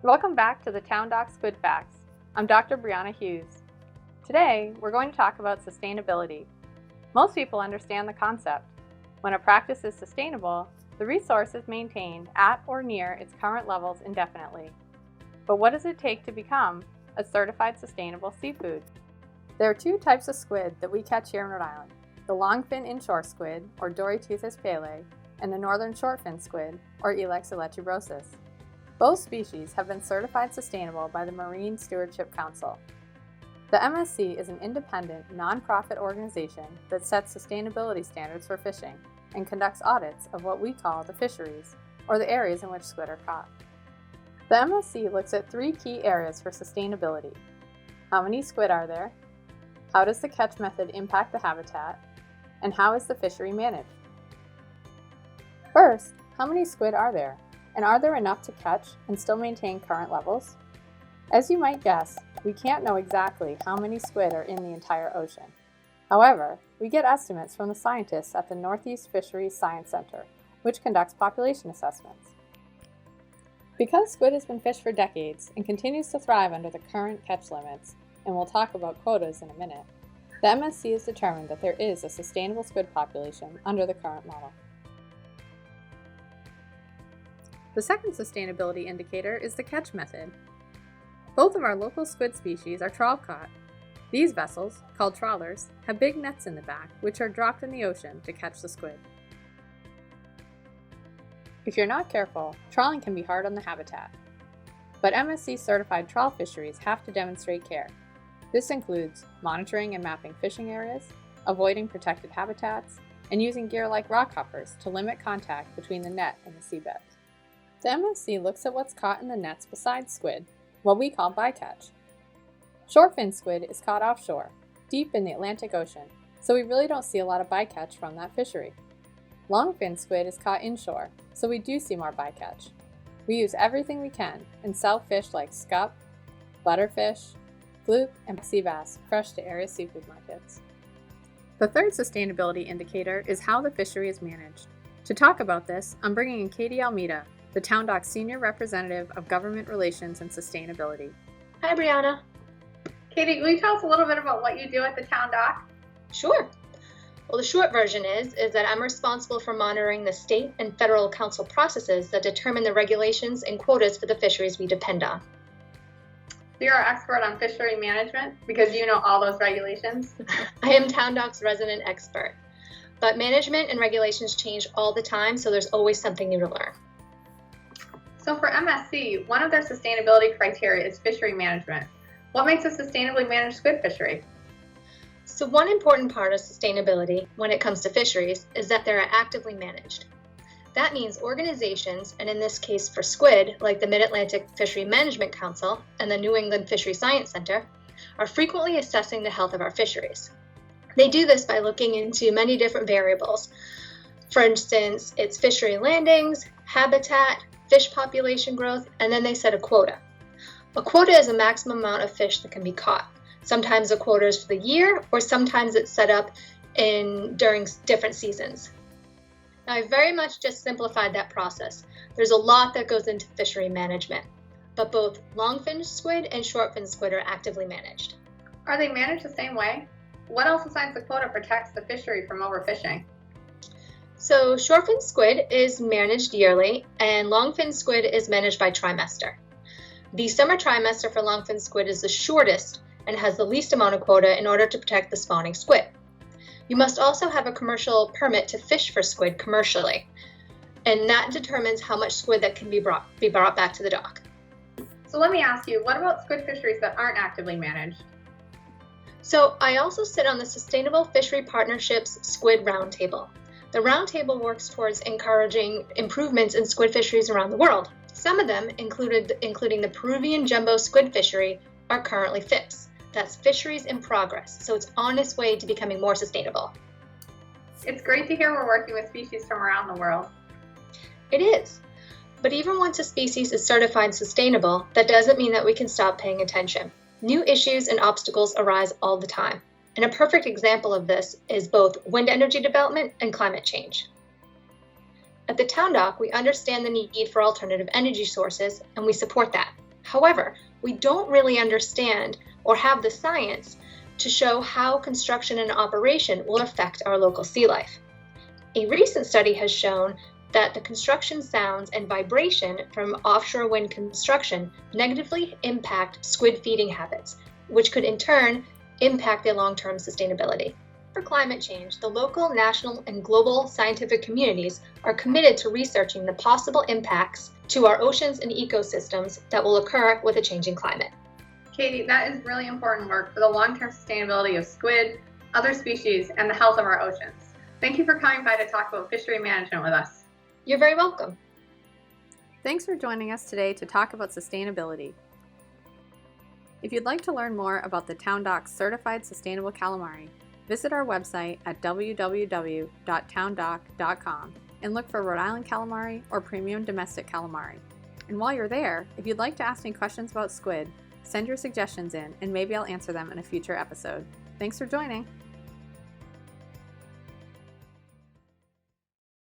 Welcome back to the Town Dock Squid Facts. I'm Dr. Brianna Hughes. Today, we're going to talk about sustainability. Most people understand the concept. When a practice is sustainable, the resource is maintained at or near its current levels indefinitely. But what does it take to become a certified sustainable seafood? There are two types of squid that we catch here in Rhode Island: the longfin inshore squid, or Doryteuthis pele, and the northern shortfin squid, or Ilex electrobrosis. Both species have been certified sustainable by the Marine Stewardship Council. The MSC is an independent, nonprofit organization that sets sustainability standards for fishing and conducts audits of what we call the fisheries, or the areas in which squid are caught. The MSC looks at three key areas for sustainability. How many squid are there? How does the catch method impact the habitat? And how is the fishery managed? First, how many squid are there? And are there enough to catch and still maintain current levels? As you might guess, we can't know exactly how many squid are in the entire ocean. However, we get estimates from the scientists at the Northeast Fisheries Science Center, which conducts population assessments. Because squid has been fished for decades and continues to thrive under the current catch limits, and we'll talk about quotas in a minute, the MSC has determined that there is a sustainable squid population under the current model. The second sustainability indicator is the catch method. Both of our local squid species are trawl caught. These vessels, called trawlers, have big nets in the back, which are dropped in the ocean to catch the squid. If you're not careful, trawling can be hard on the habitat. But MSC certified trawl fisheries have to demonstrate care. This includes monitoring and mapping fishing areas, avoiding protected habitats, and using gear like rock hoppers to limit contact between the net and the seabed. The MSC looks at what's caught in the nets besides squid, what we call bycatch. Shortfin squid is caught offshore, deep in the Atlantic Ocean, so we really don't see a lot of bycatch from that fishery. Longfin squid is caught inshore, so we do see more bycatch. We use everything we can and sell fish like scup, butterfish, fluke, and sea bass fresh to area seafood markets. The third sustainability indicator is how the fishery is managed. To talk about this, I'm bringing in Katie Almeida, the Town Dock Senior Representative of Government Relations and Sustainability. Hi, Brianna. Katie, will you tell us a little bit about what you do at the Town Dock? Sure. Well, the short version is that I'm responsible for monitoring the state and federal council processes that determine the regulations and quotas for the fisheries we depend on. You're our expert on fishery management because you know all those regulations. I am Town Dock's resident expert, but management and regulations change all the time, so there's always something new to learn. So for MSC, one of their sustainability criteria is fishery management. What makes a sustainably managed squid fishery? So one important part of sustainability when it comes to fisheries is that they're actively managed. That means organizations, and in this case for squid, like the Mid-Atlantic Fishery Management Council and the New England Fishery Science Center, are frequently assessing the health of our fisheries. They do this by looking into many different variables. For instance, it's fishery landings, habitat, fish population growth, and then they set a quota. A quota is a maximum amount of fish that can be caught. Sometimes a quota is for the year, or sometimes it's set up during different seasons. Now, I very much just simplified that process. There's a lot that goes into fishery management, but both longfin squid and shortfin squid are actively managed. Are they managed the same way? What else besides the quota protects the fishery from overfishing? So shortfin squid is managed yearly, and longfin squid is managed by trimester. The summer trimester for longfin squid is the shortest and has the least amount of quota in order to protect the spawning squid. You must also have a commercial permit to fish for squid commercially, and that determines how much squid that can be brought back to the dock. So let me ask you, what about squid fisheries that aren't actively managed? So I also sit on the Sustainable Fishery Partnerships Squid Roundtable. The roundtable works towards encouraging improvements in squid fisheries around the world. Some of them, including the Peruvian jumbo squid fishery, are currently FIPS. That's fisheries in progress, so it's on its way to becoming more sustainable. It's great to hear we're working with species from around the world. It is. But even once a species is certified sustainable, that doesn't mean that we can stop paying attention. New issues and obstacles arise all the time. And a perfect example of this is both wind energy development and climate change. At the Town Dock, we understand the need for alternative energy sources, and we support that. However, we don't really understand or have the science to show how construction and operation will affect our local sea life. A recent study has shown that the construction sounds and vibration from offshore wind construction negatively impact squid feeding habits, which could in turn impact their long-term sustainability. For climate change, the local, national, and global scientific communities are committed to researching the possible impacts to our oceans and ecosystems that will occur with a changing climate. Katie, that is really important work for the long-term sustainability of squid, other species, and the health of our oceans. Thank you for coming by to talk about fishery management with us. You're very welcome. Thanks for joining us today to talk about sustainability. If you'd like to learn more about the Town Dock's Certified Sustainable Calamari, visit our website at www.towndock.com and look for Rhode Island calamari or premium domestic calamari. And while you're there, if you'd like to ask me questions about squid, send your suggestions in and maybe I'll answer them in a future episode. Thanks for joining.